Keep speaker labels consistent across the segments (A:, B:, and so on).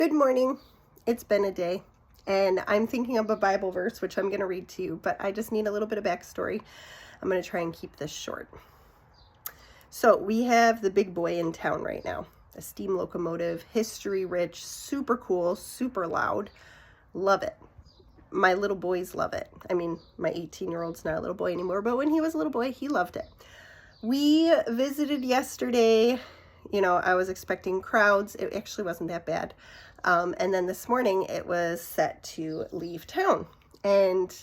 A: Good morning. It's been a day, and I'm thinking of a Bible verse, which I'm going to read to you, but I just need a little bit of backstory. I'm going to try and keep this short. So we have the big boy in town right now, a steam locomotive, history rich, super cool, super loud. Love it. My little boys love it. I mean, my 18-year-old's not a little boy anymore, but when he was a little boy, he loved it. We visited yesterday. I was expecting crowds. It actually wasn't that bad. And then this morning it was set to leave town. And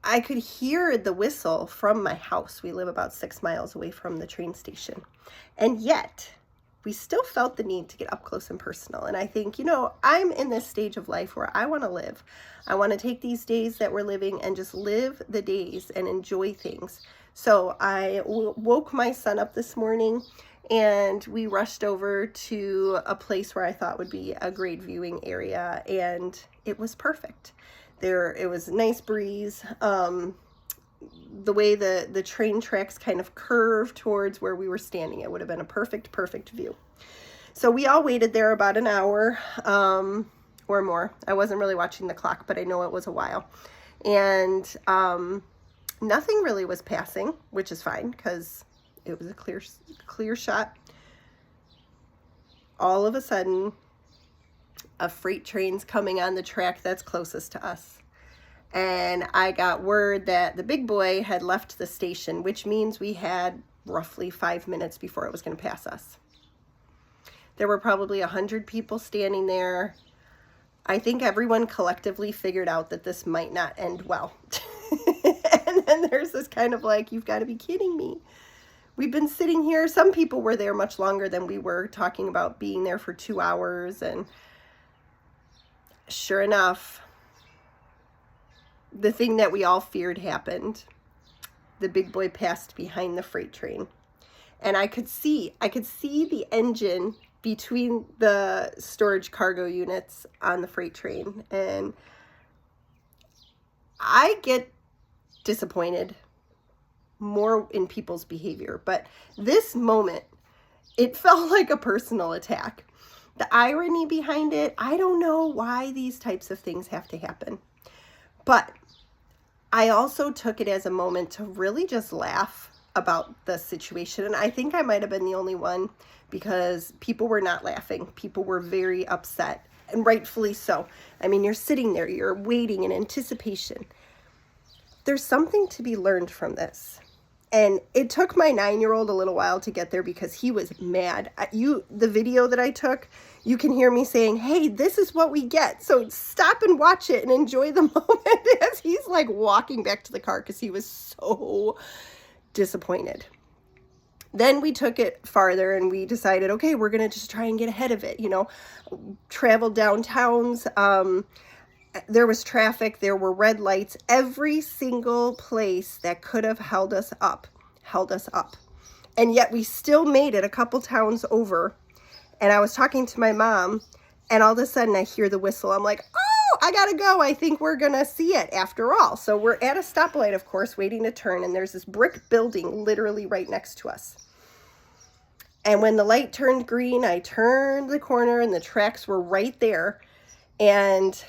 A: I could hear the whistle from my house. We live about 6 miles away from the train station. And yet we still felt the need to get up close and personal. And I think, I'm in this stage of life where I want to live. I want to take these days that we're living and just live the days and enjoy things. So I woke my son up this morning and we rushed over to a place where I thought would be a great viewing area, and it was perfect. It was a nice breeze. The way the train tracks kind of curved towards where we were standing, it would have been a perfect view. So we all waited there about an hour or more. I wasn't really watching the clock, but I know it was a while. And nothing really was passing, which is fine because it was a clear shot. All of a sudden, a freight train's coming on the track that's closest to us. And I got word that the big boy had left the station, which means we had roughly 5 minutes before it was going to pass us. There were probably 100 people standing there. I think everyone collectively figured out that this might not end well. And then there's this kind of like, you've got to be kidding me. We've been sitting here. Some people were there much longer than we were, talking about being there for 2 hours. And sure enough, the thing that we all feared happened. The big boy passed behind the freight train. And I could see the engine between the storage cargo units on the freight train. And I get disappointed more in people's behavior, but this moment, it felt like a personal attack. The irony behind it, I don't know why these types of things have to happen, but I also took it as a moment to really just laugh about the situation. And I think I might have been the only one, because people were not laughing. People were very upset, and rightfully so. I mean, you're sitting there, you're waiting in anticipation. There's something to be learned from this. And it took my 9-year-old a little while to get there because he was mad. The video that I took, you can hear me saying, hey, this is what we get. So stop and watch it and enjoy the moment as he's like walking back to the car because he was so disappointed. Then we took it farther and we decided, okay, we're going to just try and get ahead of it. Traveled downtowns. There was traffic, there were red lights. Every single place that could have held us up. And yet we still made it a couple towns over. And I was talking to my mom, and all of a sudden I hear the whistle. I'm like, oh, I gotta go. I think we're gonna see it after all. So we're at a stoplight, of course, waiting to turn, and there's this brick building literally right next to us. And when the light turned green, I turned the corner and the tracks were right there. And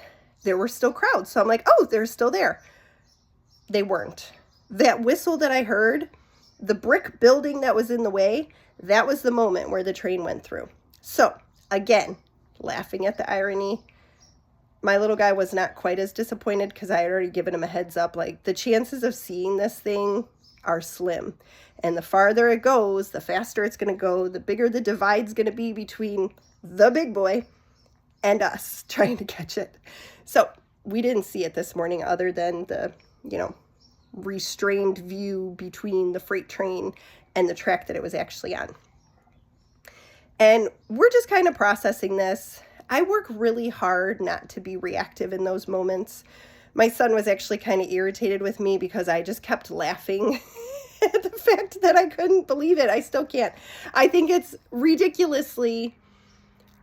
A: there were still crowds. So I'm like, oh, they're still there. They weren't. That whistle that I heard, the brick building that was in the way, that was the moment where the train went through. So again, laughing at the irony, my little guy was not quite as disappointed because I had already given him a heads up. Like, the chances of seeing this thing are slim. And the farther it goes, the faster it's going to go, the bigger the divide's going to be between the big boy and us trying to catch it. So we didn't see it this morning other than the, restrained view between the freight train and the track that it was actually on. And we're just kind of processing this. I work really hard not to be reactive in those moments. My son was actually kind of irritated with me because I just kept laughing at the fact that I couldn't believe it. I still can't. I think it's ridiculously,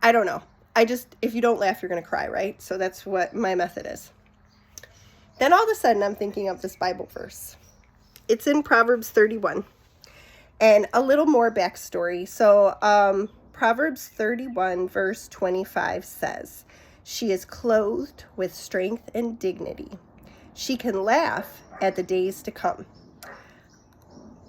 A: I don't know. If you don't laugh, you're going to cry, right? So that's what my method is. Then all of a sudden, I'm thinking of this Bible verse. It's in Proverbs 31. And a little more backstory. So Proverbs 31 verse 25 says, "She is clothed with strength and dignity. She can laugh at the days to come."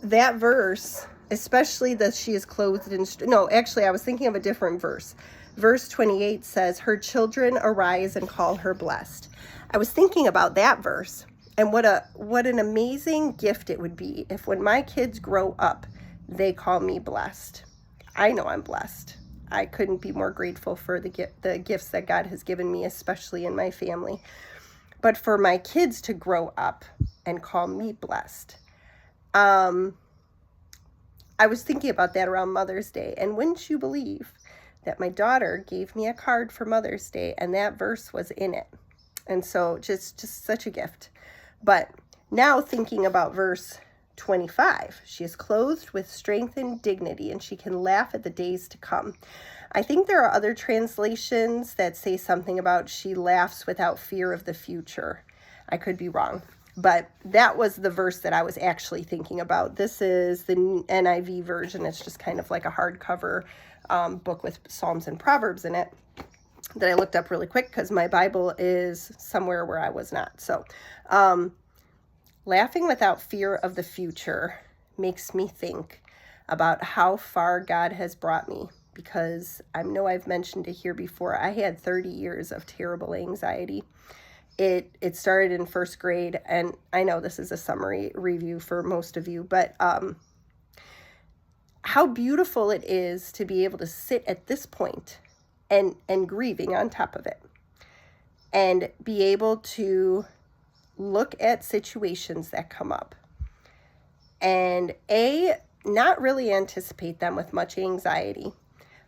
A: That verse, especially that she is clothed in, no, actually I was thinking of a different verse. Verse 28 says, "Her children arise and call her blessed." I was thinking about that verse and what an amazing gift it would be if when my kids grow up, they call me blessed. I know I'm blessed. I couldn't be more grateful for the gifts that God has given me, especially in my family. But for my kids to grow up and call me blessed, I was thinking about that around Mother's Day. And wouldn't you believe that my daughter gave me a card for Mother's Day and that verse was in it. And so just such a gift. But now thinking about verse 25, she is clothed with strength and dignity, and she can laugh at the days to come. I think there are other translations that say something about she laughs without fear of the future. I could be wrong, but that was the verse that I was actually thinking about. This is the NIV version. It's just kind of like a hardcover book with Psalms and Proverbs in it that I looked up really quick because my Bible is somewhere where I was not. So, laughing without fear of the future makes me think about how far God has brought me, because I know I've mentioned it here before. I had 30 years of terrible anxiety. It started in first grade, and I know this is a summary review for most of you, but how beautiful it is to be able to sit at this point and grieving on top of it, and be able to look at situations that come up and not really anticipate them with much anxiety,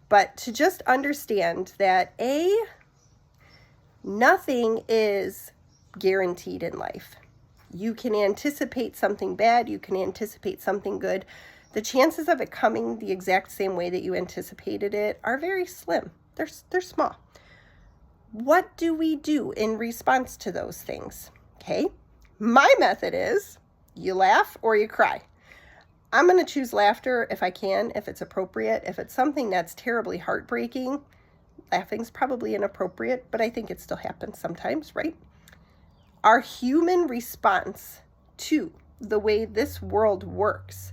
A: but to just understand that nothing is guaranteed in life. You can anticipate something bad, you can anticipate something good. The chances of it coming the exact same way that you anticipated it are very slim. They're small. What do we do in response to those things? Okay, my method is you laugh or you cry. I'm going to choose laughter if I can, if it's appropriate. If it's something that's terribly heartbreaking, laughing's probably inappropriate, but I think it still happens sometimes, right? Our human response to the way this world works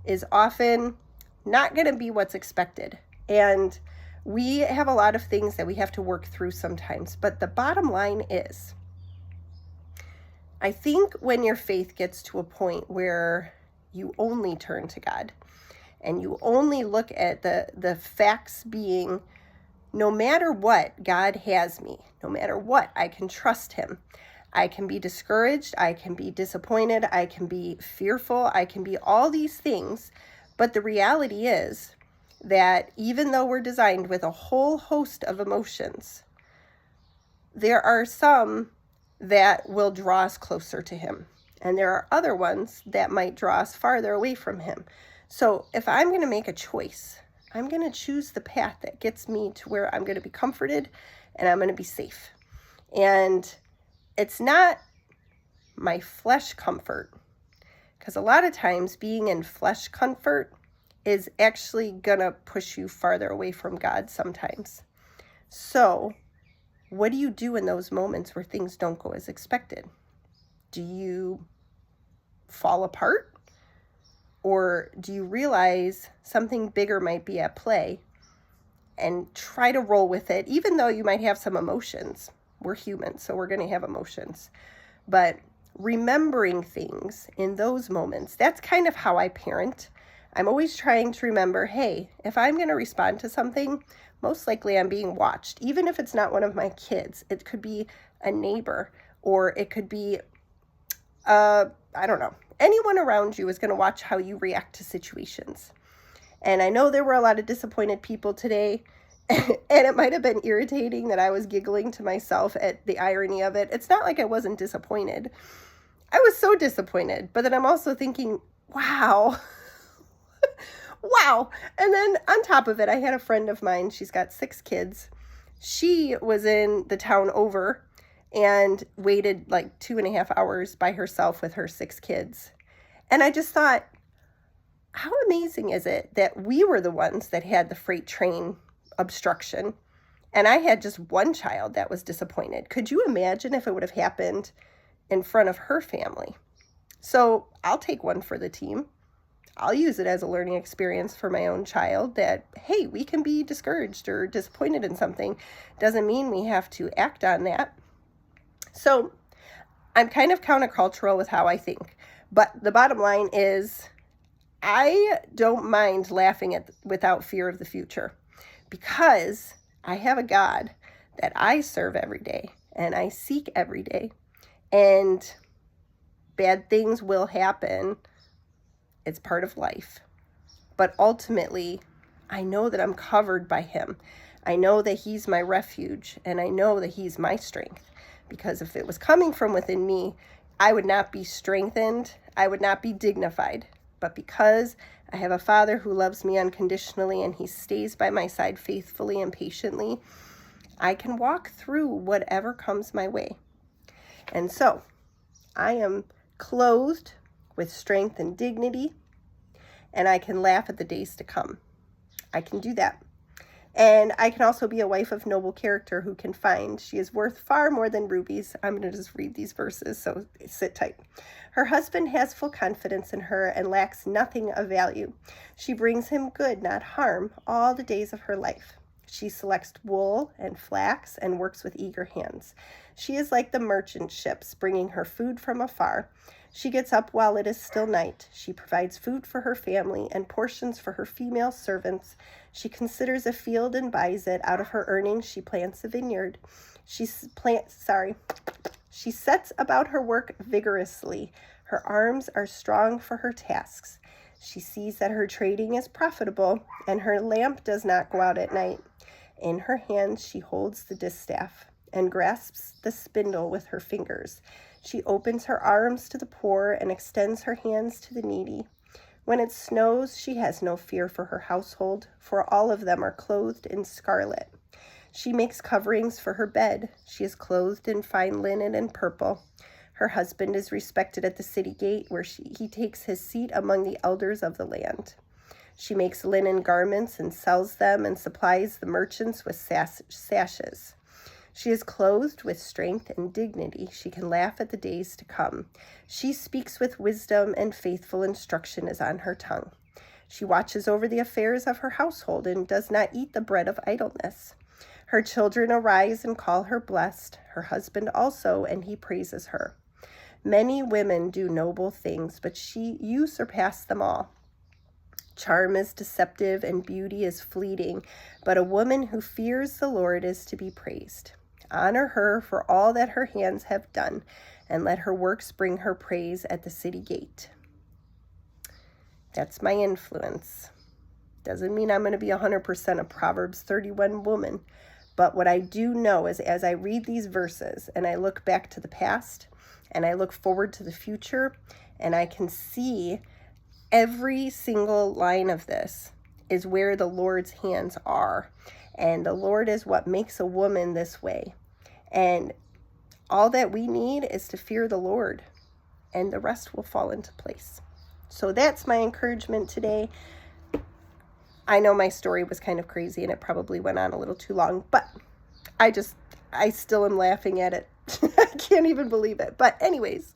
A: is often not going to be what's expected. And we have a lot of things that we have to work through sometimes. But the bottom line is, I think when your faith gets to a point where you only turn to God and you only look at the facts being, no matter what, God has me. No matter what, I can trust him. I can be discouraged. I can be disappointed. I can be fearful. I can be all these things. But the reality is that even though we're designed with a whole host of emotions, there are some that will draw us closer to him. And there are other ones that might draw us farther away from him. So if I'm going to make a choice, I'm going to choose the path that gets me to where I'm going to be comforted and I'm going to be safe. And it's not my flesh comfort, because a lot of times being in flesh comfort is actually going to push you farther away from God sometimes. So what do you do in those moments where things don't go as expected? Do you fall apart? Or do you realize something bigger might be at play and try to roll with it, even though you might have some emotions? We're human, so we're going to have emotions. But remembering things in those moments, that's kind of how I parent. I'm always trying to remember, hey, if I'm going to respond to something, most likely I'm being watched. Even if it's not one of my kids, it could be a neighbor, or it could be, I don't know, anyone around you is going to watch how you react to situations. And I know there were a lot of disappointed people today, and it might have been irritating that I was giggling to myself at the irony of it. It's not like I wasn't disappointed. I was so disappointed, but then I'm also thinking, wow. Wow. And then on top of it, I had a friend of mine. She's got 6 kids. She was in the town over and waited like 2.5 hours by herself with her 6 kids. And I just thought, how amazing is it that we were the ones that had the freight train obstruction, and I had just one child that was disappointed? Could you imagine if it would have happened in front of her family? So I'll take one for the team. I'll use it as a learning experience for my own child that, hey, we can be discouraged or disappointed in something. Doesn't mean we have to act on that. So I'm kind of countercultural with how I think. But the bottom line is I don't mind laughing at without fear of the future, because I have a God that I serve every day and I seek every day. And bad things will happen. It's part of life. But ultimately, I know that I'm covered by him. I know that he's my refuge, and I know that he's my strength. Because if it was coming from within me, I would not be strengthened. I would not be dignified. But because I have a Father who loves me unconditionally and he stays by my side faithfully and patiently, I can walk through whatever comes my way. And so I am clothed with strength and dignity, and I can laugh at the days to come. I can do that. And I can also be a wife of noble character who can find she is worth far more than rubies. I'm going to just read these verses, so sit tight. Her husband has full confidence in her and lacks nothing of value. She brings him good, not harm, all the days of her life. She selects wool and flax and works with eager hands. She is like the merchant ships, bringing her food from afar. She gets up while it is still night. She provides food for her family and portions for her female servants. She considers a field and buys it. Out of her earnings, she plants a vineyard. She sets about her work vigorously. Her arms are strong for her tasks. She sees that her trading is profitable, and her lamp does not go out at night. In her hands, she holds the distaff and grasps the spindle with her fingers. She opens her arms to the poor and extends her hands to the needy. When it snows, she has no fear for her household, for all of them are clothed in scarlet. She makes coverings for her bed. She is clothed in fine linen and purple. Her husband is respected at the city gate, where he takes his seat among the elders of the land. She makes linen garments and sells them and supplies the merchants with sashes. She is clothed with strength and dignity. She can laugh at the days to come. She speaks with wisdom, and faithful instruction is on her tongue. She watches over the affairs of her household and does not eat the bread of idleness. Her children arise and call her blessed, her husband also, and he praises her. Many women do noble things, but you surpass them all. Charm is deceptive and beauty is fleeting, but a woman who fears the Lord is to be praised. Honor her for all that her hands have done, and let her works bring her praise at the city gate. That's my influence. Doesn't mean I'm going to be 100% a Proverbs 31 woman, but what I do know is as I read these verses and I look back to the past and I look forward to the future, and I can see every single line of this is where the Lord's hands are. And the Lord is what makes a woman this way. And all that we need is to fear the Lord, and the rest will fall into place. So that's my encouragement today. I know my story was kind of crazy and it probably went on a little too long, but I still am laughing at it. I can't even believe it. But anyways,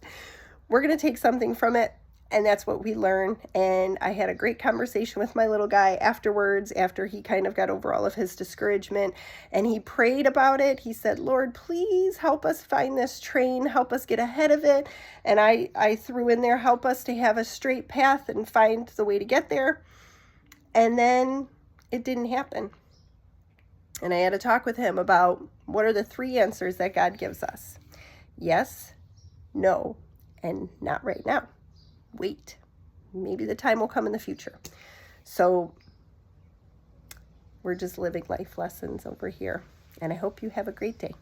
A: we're going to take something from it. And that's what we learn. And I had a great conversation with my little guy afterwards, after he kind of got over all of his discouragement. And he prayed about it. He said, Lord, please help us find this train. Help us get ahead of it. And I threw in there, help us to have a straight path and find the way to get there. And then it didn't happen. And I had a talk with him about what are the 3 answers that God gives us. Yes, no, and not right now. Wait, maybe the time will come in the future. So we're just living life lessons over here. And I hope you have a great day.